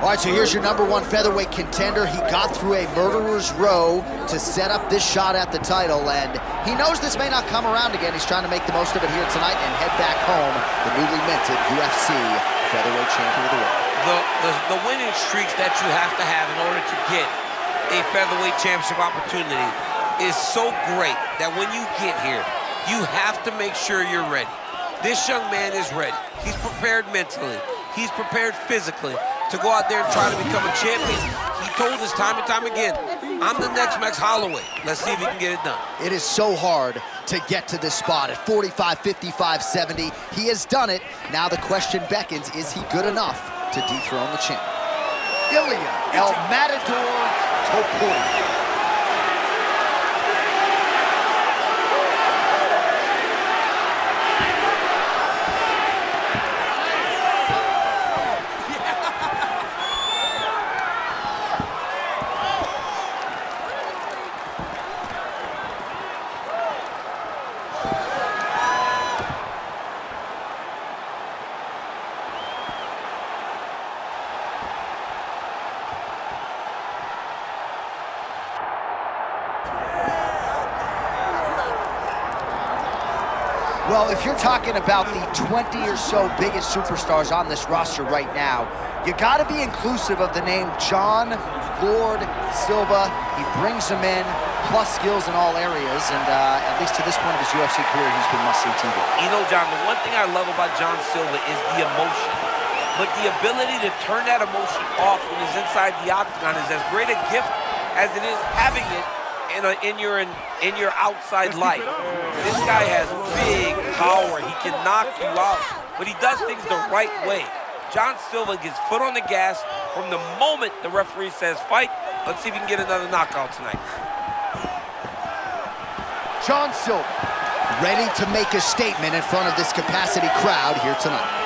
All right, so here's your #1 featherweight contender. He got through a murderer's row to set up this shot at the title, and he knows this may not come around again. He's trying to make the most of it here tonight and head back home, the newly minted UFC featherweight champion of the world. The winning streaks that you have to have in order to get a featherweight championship opportunity is so great that when you get here, you have to make sure you're ready. This young man is ready. He's prepared mentally. He's prepared physically to go out there and try to become a champion. He told us time and time again, I'm the next Max Holloway. Let's see if he can get it done. It is so hard to get to this spot at 45, 55, 70. He has done it. Now the question beckons, is he good enough to dethrone the champ? Ilia El Matador Topuria. Well, if you're talking about the 20 or so biggest superstars on this roster right now, you gotta be inclusive of the name John Lord Silva. He brings them in, plus skills in all areas, and at least to this point of his UFC career, he's been must-see TV. You know, John, the one thing I love about John Silva is the emotion. But the ability to turn that emotion off when he's inside the octagon is as great a gift as it is having it in your outside life. This guy has big power. He can knock you out, but he does things the right way. John Silva gets foot on the gas from the moment the referee says fight. Let's see if we can get another knockout tonight. John Silva, ready to make a statement in front of this capacity crowd here tonight.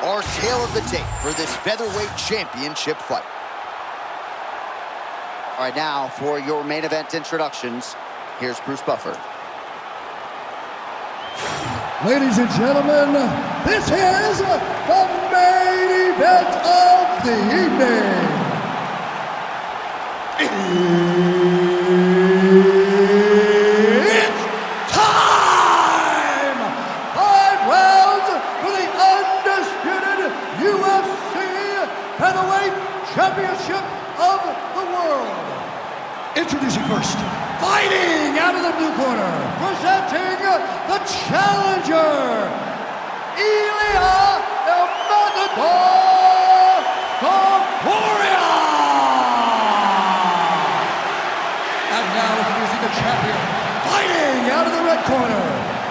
Our tale of the tape for this featherweight championship fight. All right, now for your main event introductions, here's Bruce Buffer. Ladies and gentlemen, this is the main event of the evening. It's time! 5 rounds for the undisputed UFC Featherweight Championship of the world. Introducing first, fighting out of the blue corner, presenting the challenger, Ilia El Matador Topuria. And now introducing the champion, fighting out of the red corner,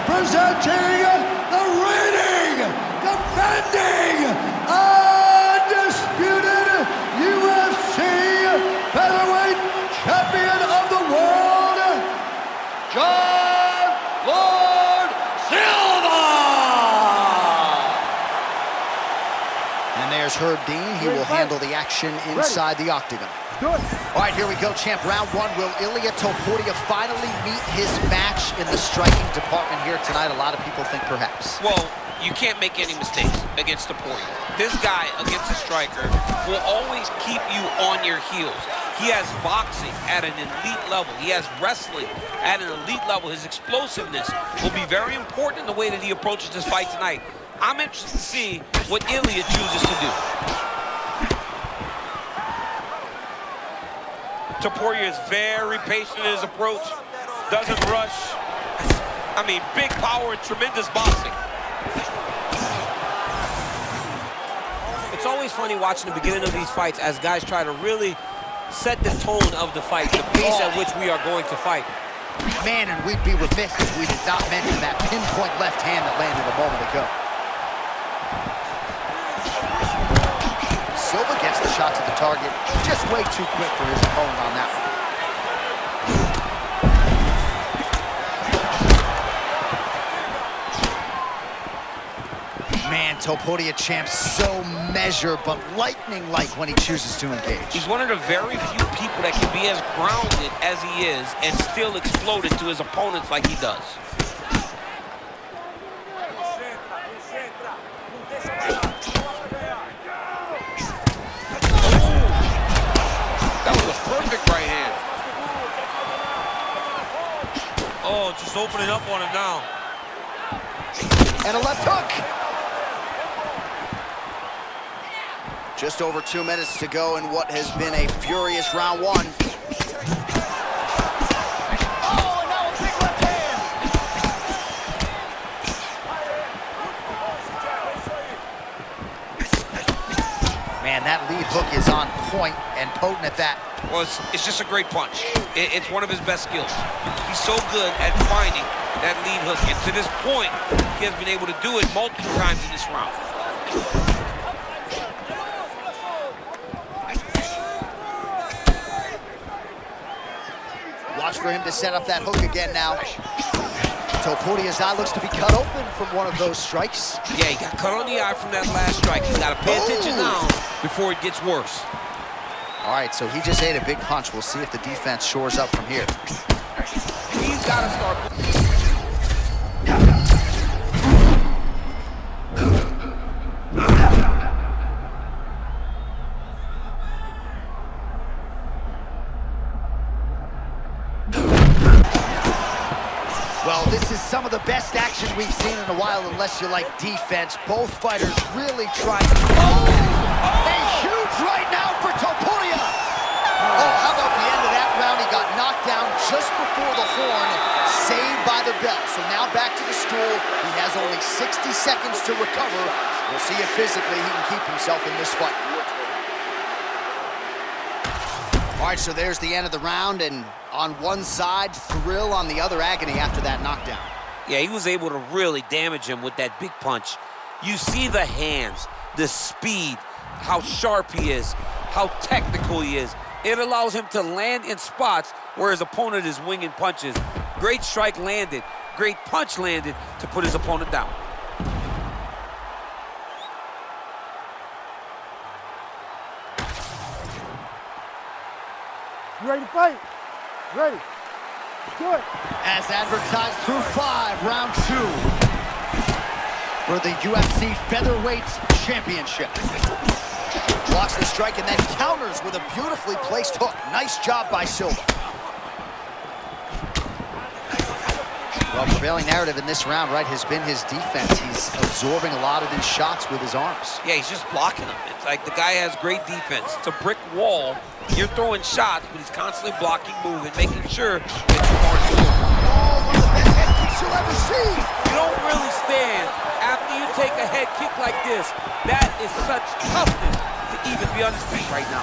presenting the reigning, defending, undisputed UFC Featherweight Champion of the world, John Lord Silva! And there's Herb Dean. He will handle the action inside the octagon. All right, here we go, champ. Round 1. Will Ilia Topuria finally meet his match in the striking department here tonight? A lot of people think perhaps. Well, you can't make any mistakes against Topuria. This guy, against a striker, will always keep you on your heels. He has boxing at an elite level. He has wrestling at an elite level. His explosiveness will be very important in the way that he approaches this fight tonight. I'm interested to see what Ilia chooses to do. Topuria is very patient in his approach, doesn't rush. I mean, big power and tremendous boxing. It's always funny watching the beginning of these fights as guys try to really set the tone of the fight, the pace at which we are going to fight. Man, and we'd be remiss if we did not mention that pinpoint left hand that landed a moment ago. Silva gets the shot to the target, just way too quick for his opponent on that one. Man, Topuria champ so measured, but lightning-like when he chooses to engage. He's one of the very few people that can be as grounded as he is and still explode into his opponents like he does. Oh, just opening up on him now. And a left hook. Just over 2 minutes to go in what has been a furious round one. Oh, and now a big left hand. Man, that lead hook is on point and potent at that. Well, it's just a great punch. It's one of his best skills. He's so good at finding that lead hook. And to this point, he has been able to do it multiple times in this round. Watch for him to set up that hook again now. Topuria's eye looks to be cut open from one of those strikes. Yeah, he got cut on the eye from that last strike. He's got to pay attention now before it gets worse. All right, so he just ate a big punch. We'll see if the defense shores up from here. He's got to start. Well, this is some of the best action we've seen in a while, unless you like defense. Both fighters really trying. A huge right now for Topuria. Oh, how about the end of that round? He got knocked down just before the horn, saved by the bell. So now back to the stool. He has only 60 seconds to recover. We'll see if physically he can keep himself in this fight. All right, so there's the end of the round, and on one side, thrill, on the other, agony after that knockdown. Yeah, he was able to really damage him with that big punch. You see the hands, the speed, how sharp he is, how technical he is. It allows him to land in spots where his opponent is winging punches. Great strike landed, great punch landed to put his opponent down. You ready to fight? Ready. Do it. As advertised through 5, round 2 for the UFC Featherweight Championship. Blocks the strike and then counters with a beautifully placed hook. Nice job by Silva. Well, prevailing narrative in this round, right, has been his defense. He's absorbing a lot of these shots with his arms. Yeah, he's just blocking them. It's like the guy has great defense. It's a brick wall. You're throwing shots, but he's constantly blocking, moving, making sure that you aren't doing. Oh, one of the best head kicks you'll ever see. You don't really stand after you take a head kick like this. That is such toughness to even be on his feet right now.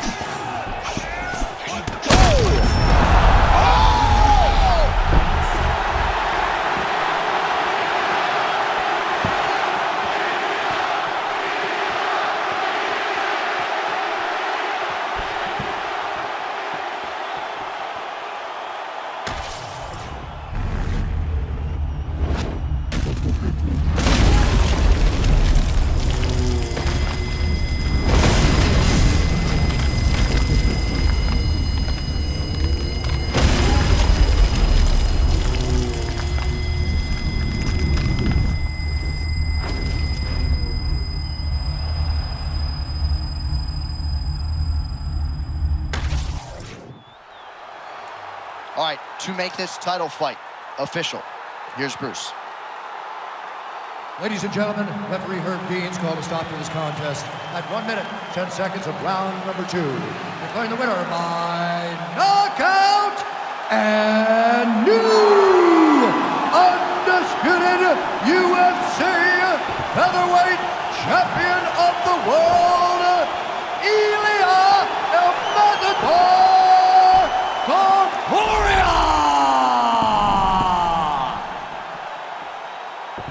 All right, to make this title fight official, here's Bruce. Ladies and gentlemen, referee Herb Dean's called a stop to this contest at 1 minute, 10 seconds of round number 2. Declaring the winner by knockout and new undisputed UFC featherweight champion of the world, Ilia Topuria!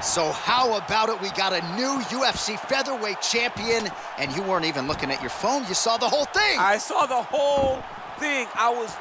So how about it? We got a new UFC featherweight champion, and you weren't even looking at your phone. You saw the whole thing. I saw the whole thing. I was